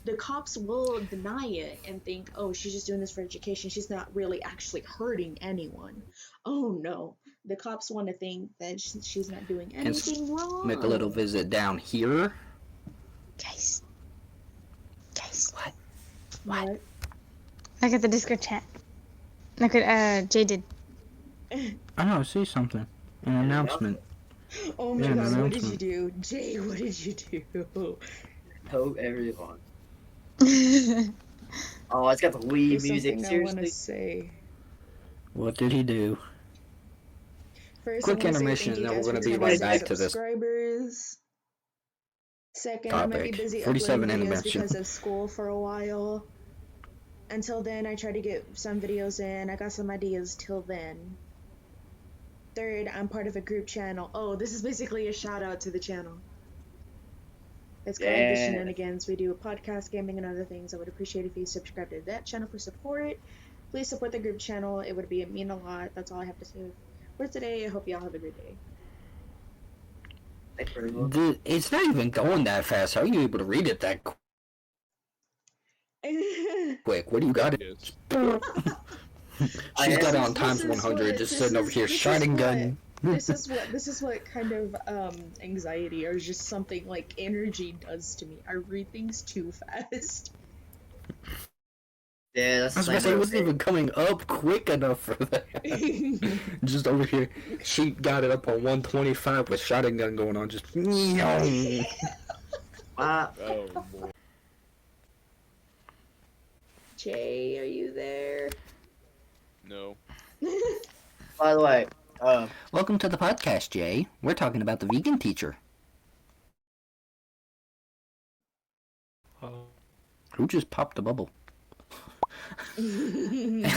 The cops will deny it and think, oh, she's just doing this for education, she's not really actually hurting anyone. Oh no, the cops want to think that she's not doing anything wrong. Make a little visit down here. Guys. What? Look at the Discord chat. Look at Jaded. I know, I see something. An announcement. Oh my Yeah, god, an what did you announcement. do? Jay, what did you do? Hello, everyone. Oh, it's got the Wii There's music. something I want to Seriously? say. What did he do? First, Quick I wanna say intermission, thank you then guys we're gonna for be 26 right back to this subscribers. Second, I might be topic. busy 47 uploading videos intermission. because of school for a while. Until then, I try to get some videos in. I got some ideas till then. Third, I'm part of a group channel. Oh, this is basically a shout out to the channel. It's called the Yeah. Shenanigans. We do a podcast, gaming, and other things. I would appreciate if you subscribe to that channel for support. Please support the group channel. It would mean a lot. That's all I have to say for today. I hope y'all have a good day. It's not even going that fast. How are you able to read it that quick? What do you got? Yes. She's got it on This times is 100, what- just this sitting over is- here, this is shotting what- gun. This is what kind of anxiety or just something like energy does to me. I read things too fast. Yeah, that's I was the about to say, it same wasn't way. even coming up quick enough for that. Just over here, she got it up on 125 with shotting gun going on, just. My, Oh boy. Jay, are you there? No. by the way, Welcome to the podcast, Jay. We're talking about the vegan teacher. Who just popped a bubble? I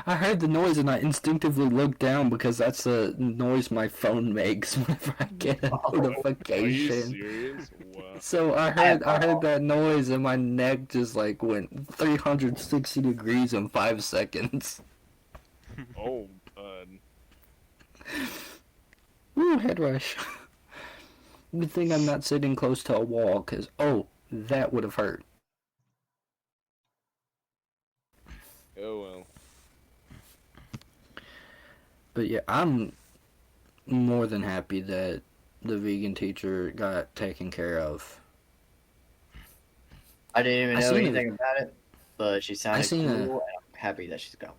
heard the noise and I instinctively looked down because that's the noise my phone makes whenever I get a Are you notification. serious? Wow. So I heard that noise and my neck just like went 360 degrees in 5 seconds. Oh, Ooh, head rush. Good thing I'm not sitting close to a wall, cause that would have hurt. oh well. But yeah, I'm more than happy that the vegan teacher got taken care of. I didn't even I know seen anything about it, but she sounded seen cool, a- and I'm happy that she's gone.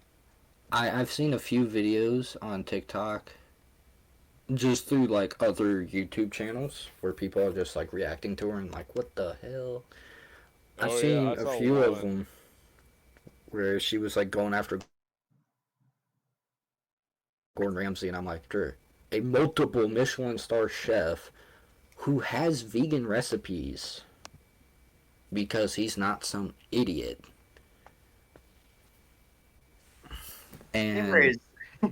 I've seen a few videos on TikTok, just through like other YouTube channels where people are just like reacting to her and like, what the hell? I've Oh, yeah, seen I a saw few of one. them where she was like going after Gordon Ramsay, and I'm like, sure, a multiple Michelin star chef who has vegan recipes because he's not some idiot. And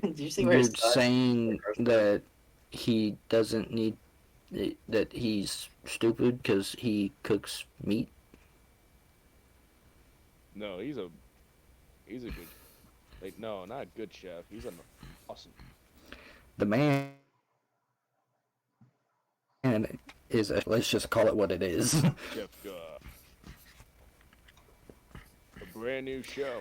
Did you see where you're his son? saying that he doesn't need, that he's stupid because he cooks meat? No, he's a good. Like, no, not a good chef. He's an awesome. The man is let's just call it what it is. Chef. A brand new show.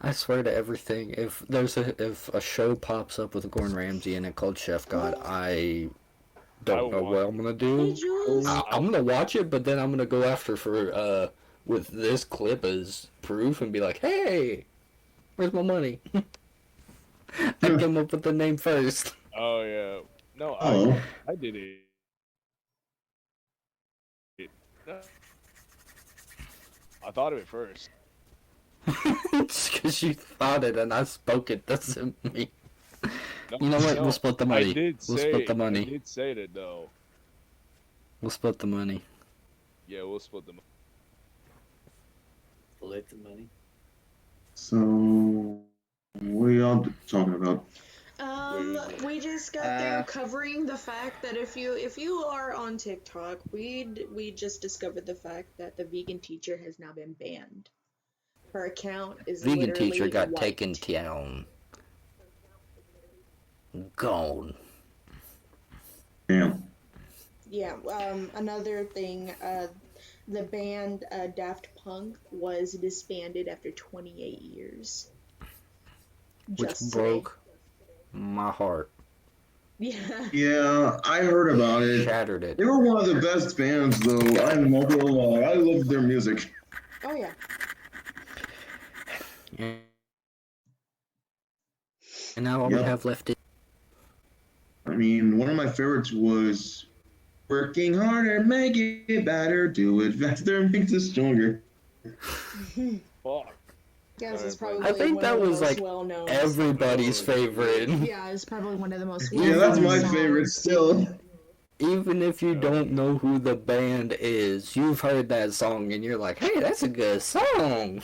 I swear to everything, if a show pops up with Gordon Ramsay in it called Chef God, I don't know what I'm gonna Hey, do. Jules. I'm gonna watch it, but then I'm gonna go after for with this clip as proof and be like, hey, where's my money? I came up with the name first. Oh yeah. No, Oh, I did it. No. I thought of it first. Just because you thought it and I spoke it doesn't mean. No, You know what? no, We'll split the I money. did We'll say split the I money. did say that though. We'll split the money. Yeah, we'll split the money. Split the money. so what are y'all talking about? We just got through covering the fact that if you are on TikTok, we just discovered the fact that the vegan teacher has now been banned. Her account is Vegan literally teacher got wiped. taken down. Gone. Damn. Yeah. Another thing. The band Daft Punk was disbanded after 28 years. Which Just broke my heart. Yeah. Yeah, I heard about it. Shattered it. They were one of the best bands, though. I'm not gonna lie. I loved their music. Oh yeah. And now all we Yep. have left is I mean, one of my favorites was "Working Harder, Make It Better, Do It Faster, Makes Us Stronger." Fuck. Yes, it's Alright, probably I think one that of the was, most like, well-known. everybody's favorite. Yeah, it's probably one of the most. Yeah, that's my well-known favorite songs. still. Even if you don't know who the band is, you've heard that song and you're like, hey, that's a good song.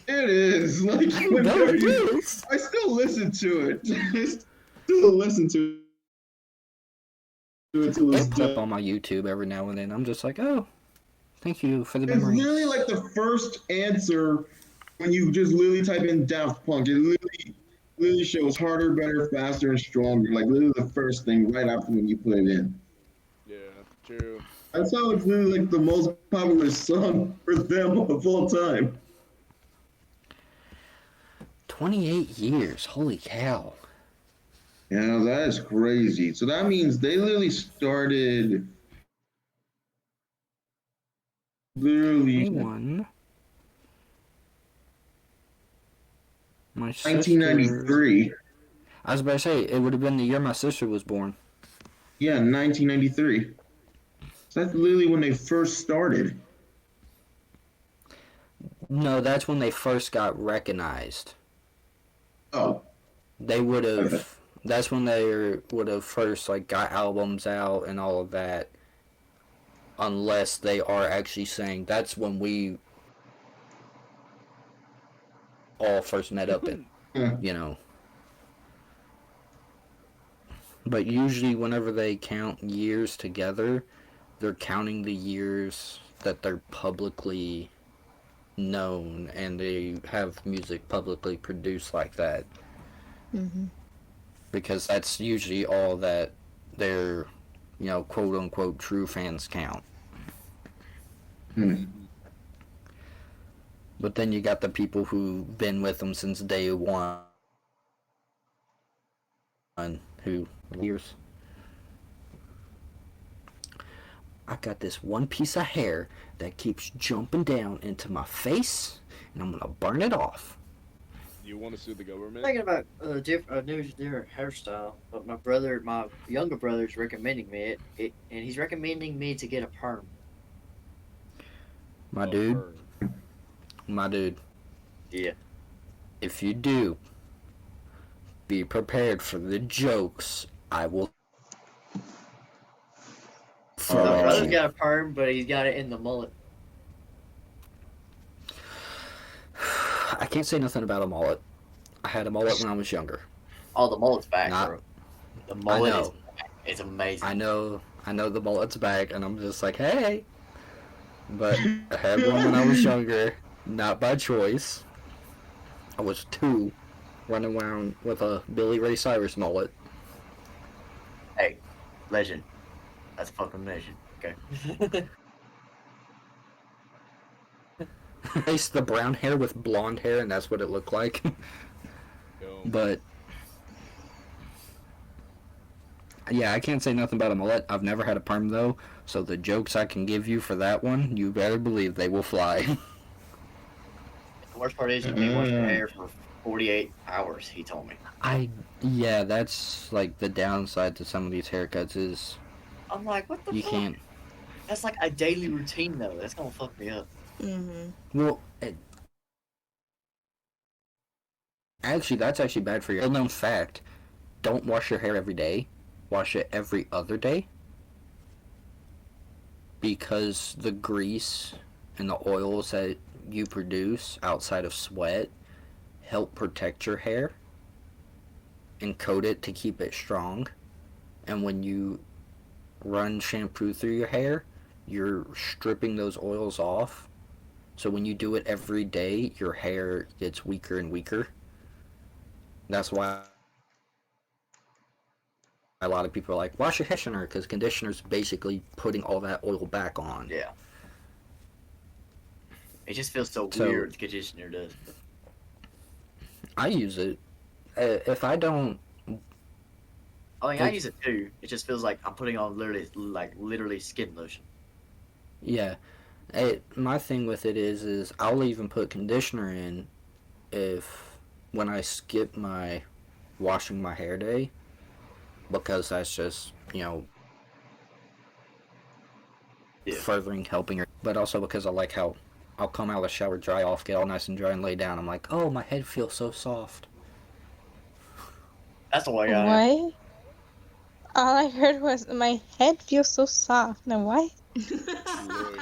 It is. Like, I know whenever it you- is. I still listen to it. I still listen to it to It this pops up day. on my YouTube every now and then. I'm just like, oh, thank you for the It's memories. literally like the first answer when you just literally type in Daft Punk. It literally literally shows harder, better, faster, and stronger. Like literally the first thing right after when you put it in. Yeah, true. That's how it's literally like the most popular song for them of all time. 28 years. Holy cow. Yeah, that is crazy. So that means they literally started literally 21. My sister. 1993. I was about to say, it would have been the year my sister was born. Yeah, 1993. So that's literally when they first started. No, that's when they first got recognized. Oh, They would okay. have. That's when they would have first like got albums out and all of that. Unless they are actually saying that's when we all first met up in, Yeah. you know. But usually, whenever they count years together, they're counting the years that they're publicly known and they have music publicly produced like that. Mm-hmm. Because that's usually all that their, quote unquote true fans count. Hmm. But then you got the people who've been with them since day one, who years. I got this one piece of hair that keeps jumping down into my face, and I'm gonna burn it off. You want to sue the government? Thinking about a different hairstyle, but my younger brother's recommending me it, and he's recommending me to get a perm. My Oh, dude, burn. my dude, Yeah. if you do, be prepared for the jokes I will throw My at brother's you. got a perm, but he's got it in the mullet. I can't say nothing about a mullet. I had a mullet when I was younger. Oh, the mullet's back, Not- bro. The mullet is know. back. It's amazing. I know the mullet's back, and I'm just like, hey. But I had one when I was younger, not by choice. I was 2, running around with a Billy Ray Cyrus mullet. Hey, legend. That's a fucking legend. Okay. Replace the brown hair with blonde hair, and that's what it looked like. Yo. But yeah, I can't say nothing about a mullet. I've never had a perm though, so the jokes I can give you for that one, you better believe they will fly. The worst part is you can't wash your hair for 48 hours, he told me. Yeah, that's like the downside to some of these haircuts is I'm like, what the you fuck? can't. That's like a daily routine, though. That's gonna fuck me up. Mm-hmm. Well, actually, that's actually bad for you. Well-known fact: don't wash your hair every day. Wash it every other day, because the grease and the oils that you produce outside of sweat help protect your hair and coat it to keep it strong. And when you run shampoo through your hair, you're stripping those oils off. So when you do it every day, your hair gets weaker and weaker. That's why a lot of people are like, wash your conditioner, because conditioner's basically putting all that oil back on. Yeah. It just feels so So- weird, the conditioner does. I use it. If I don't, I mean, I use it too. It just feels like I'm putting on literally skin lotion. yeah. My thing with it is I'll even put conditioner in when I skip my washing my hair day, because that's just, Yeah. furthering helping her. But also because I like how I'll come out of the shower, dry off, get all nice and dry, and lay down. I'm like, oh, my head feels so soft. That's the way I am. What? All I heard was my head feels so soft. Now what? Lord.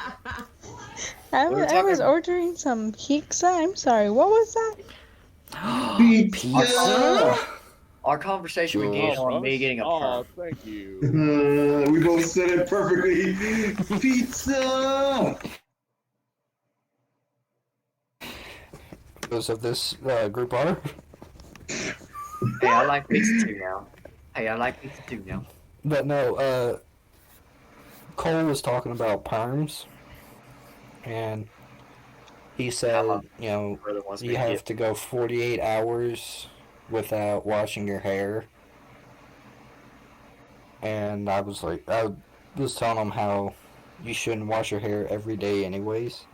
I We were was, I was talking- ordering some pizza. I'm sorry. What was that? Pizza? Our conversation began Oh, on me getting a oh, perm. thank you. We both said it perfectly. Pizza. Those of this group are. Hey, I like pizza too now. Hey, I like pizza too now. But no, Cole was talking about perms, and he How my said, brother wants me you to have get. to go 48 hours without washing your hair. And I was telling him how you shouldn't wash your hair every day anyways,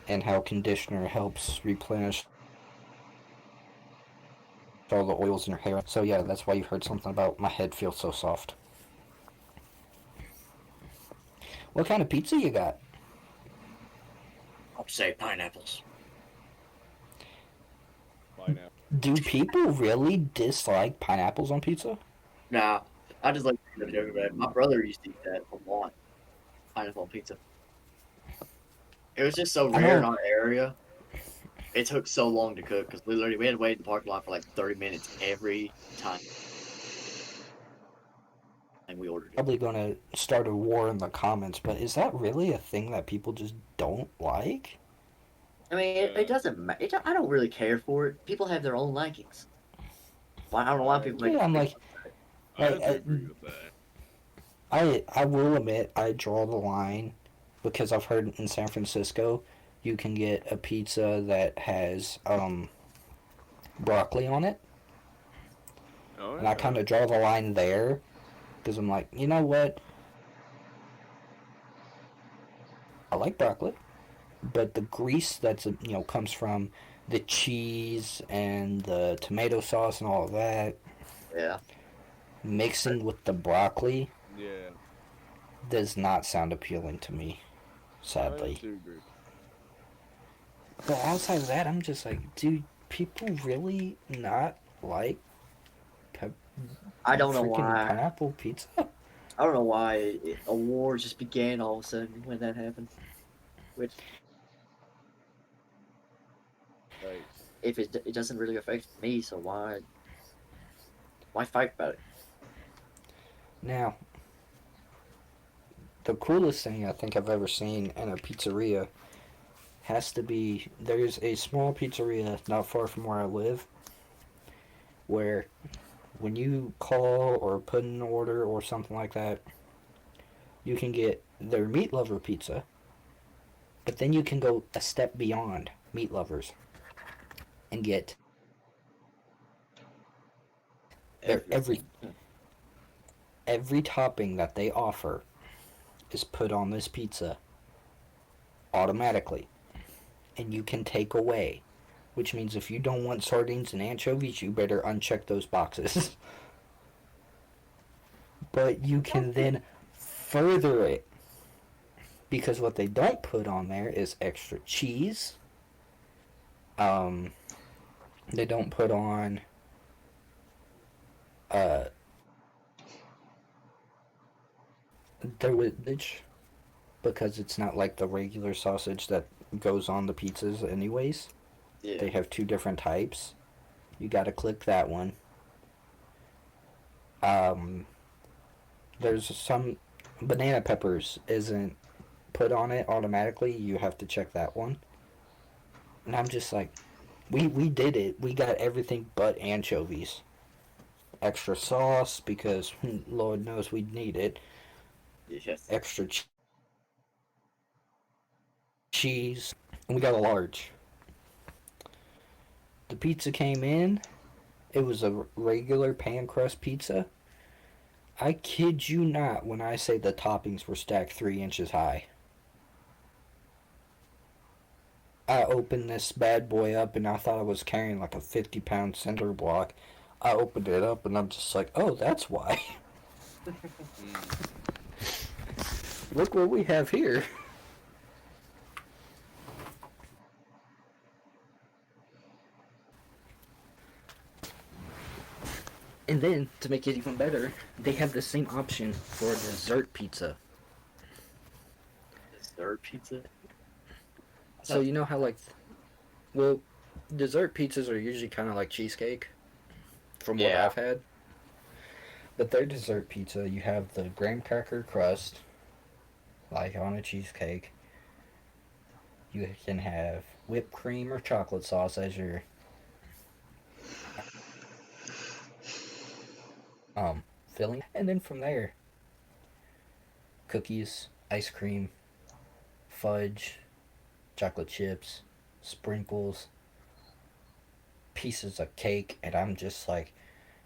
and how conditioner helps replenish all the oils in your hair. So yeah, that's why you heard something about my head feels so soft. What kind of pizza you got? I'll say pineapples. Pineapple. Do people really dislike pineapples on pizza? Nah, I just like the joke about it. My brother used to eat that a lot. Pineapple on pizza. It was just so I rare in know. our area. It took so long to cook because literally we had to wait in the parking lot for like 30 minutes every time we ordered it. Probably gonna start a war in the comments, but is that really a thing that people just don't like? I mean, it doesn't matter. I don't really care for it. People have their own likings. Why I don't know why people make. Yeah, I'm like, I have to agree with that. I will admit I draw the line because I've heard in San Francisco you can get a pizza that has broccoli on it, Oh, and I kind of draw the line there because I'm like, you know what? I like broccoli, but the grease that's comes from the cheese and the tomato sauce and all of that, Yeah. mixing with the broccoli, yeah. does not sound appealing to me, I sadly. have to agree. But outside of that, I'm just like, do people really not like I don't know freaking why. pineapple pizza? I don't know why a war just began all of a sudden when that happened. Which, Like, if it doesn't really affect me, so why fight about it? Now, the coolest thing I think I've ever seen in a pizzeria has to be, there's a small pizzeria not far from where I live where when you call or put in an order or something like that, you can get their meat lover pizza, but then you can go a step beyond meat lovers and get their every topping that they offer is put on this pizza automatically, and you can take away, which means if you don't want sardines and anchovies, you better uncheck those boxes. But you can then further it, because what they don't put on there is extra cheese. They don't put on their sausage, because it's not like the regular sausage that goes on the pizzas anyways. Yeah. They have two different types. You gotta click that one. There's some banana peppers isn't put on it automatically. You have to check that one. And I'm just like, we did it. We got everything but anchovies. Extra sauce because Lord knows we'd need it. Yes. Extra cheese. And we got a large. The pizza came in. It was a regular pan crust pizza. I kid you not when I say the toppings were stacked 3 inches high. I opened this bad boy up and I thought I was carrying like a 50-pound cinder block. I opened it up and I'm just like, oh, that's why. Look what we have here. And then, to make it even better, they have the same option for a dessert pizza. Dessert pizza? So you know how well, dessert pizzas are usually kind of like cheesecake, from what I've had. But their dessert pizza, you have the graham cracker crust, like on a cheesecake. You can have whipped cream or chocolate sauce as your filling, and then from there, cookies, ice cream, fudge, chocolate chips, sprinkles, pieces of cake, and I'm just like,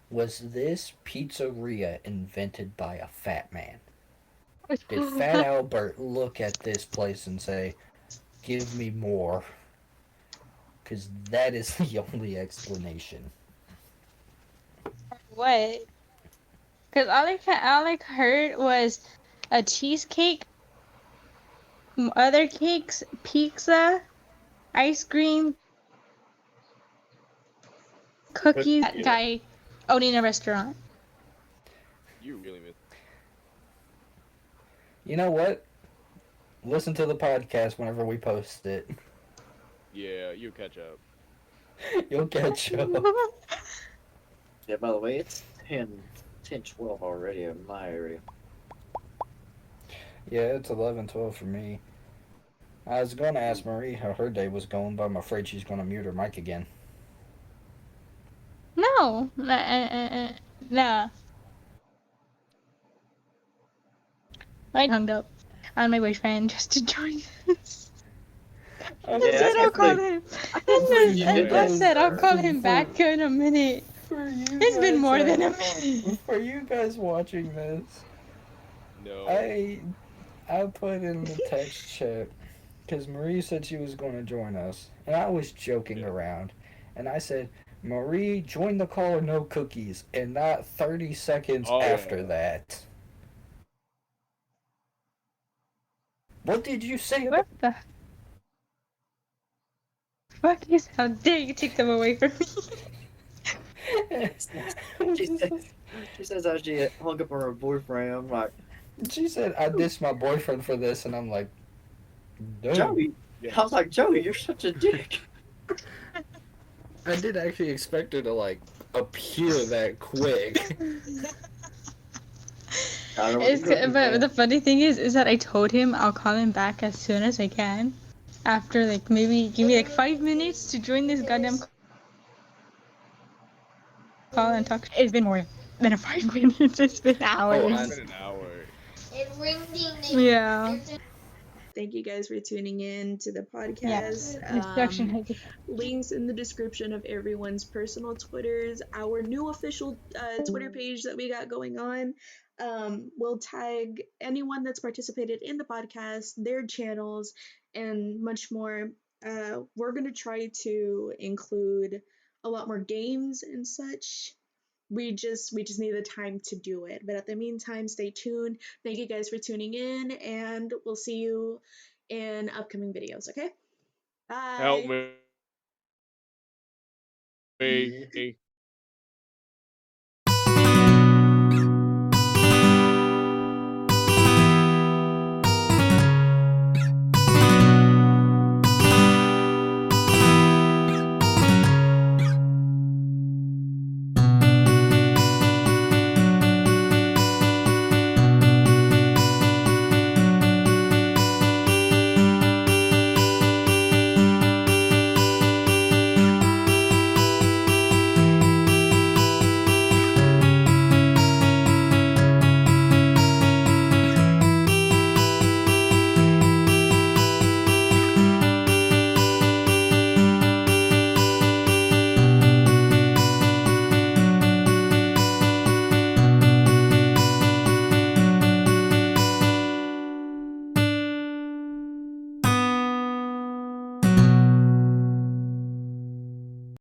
was this pizzeria invented by a fat man? Did Fat Albert look at this place and say, give me more? Because that is the only explanation. What? Because all I heard was a cheesecake, other cakes, pizza, ice cream, cookies. That Yeah. guy owning a restaurant. You really miss. You know what? Listen to the podcast whenever we post it. Yeah, you catch up. You'll catch up. Yeah, by the way, it's 10:12 already in my area. Yeah, it's 11:12 for me. I was going to ask Marie how her day was going, but I'm afraid she's going to mute her mic again. No. Nah. I hung up on my boyfriend just to join us. And Yeah, said I I'll call can't him. believe And I said I'll call him back in a minute. For you It's been guys more than a that- minute. For you guys watching this, No. I put in the text chat because Marie said she was going to join us, and I was joking around, and I said, Marie, join the call or no cookies, and not 30 seconds Oh, after yeah. that. What did you say What about... the fuck is? How dare you take them away from me? She says how she hung up on her boyfriend. I'm like, She said, I dissed my boyfriend for this, and I'm like, dude. Joey. Yeah. I was like, Joey, you're such a dick. I did actually expect her to, like, appear that quick. But the funny thing is that I told him I'll call him back as soon as I can. After like maybe give me like 5 minutes to join this goddamn call and talk. It's been more than 5 minutes. It's been hours. It's been an hour. Yeah. Thank you guys for tuning in to the Yeah. podcast. Instruction. Links in the description of everyone's personal Twitters, our new official Twitter page that we got going on. We'll tag anyone that's participated in the podcast, their channels, and much more. We're gonna try to include a lot more games and such. We just need the time to do it. But at the meantime, stay tuned. Thank you guys for tuning in, and we'll see you in upcoming videos, okay? Bye. Help me.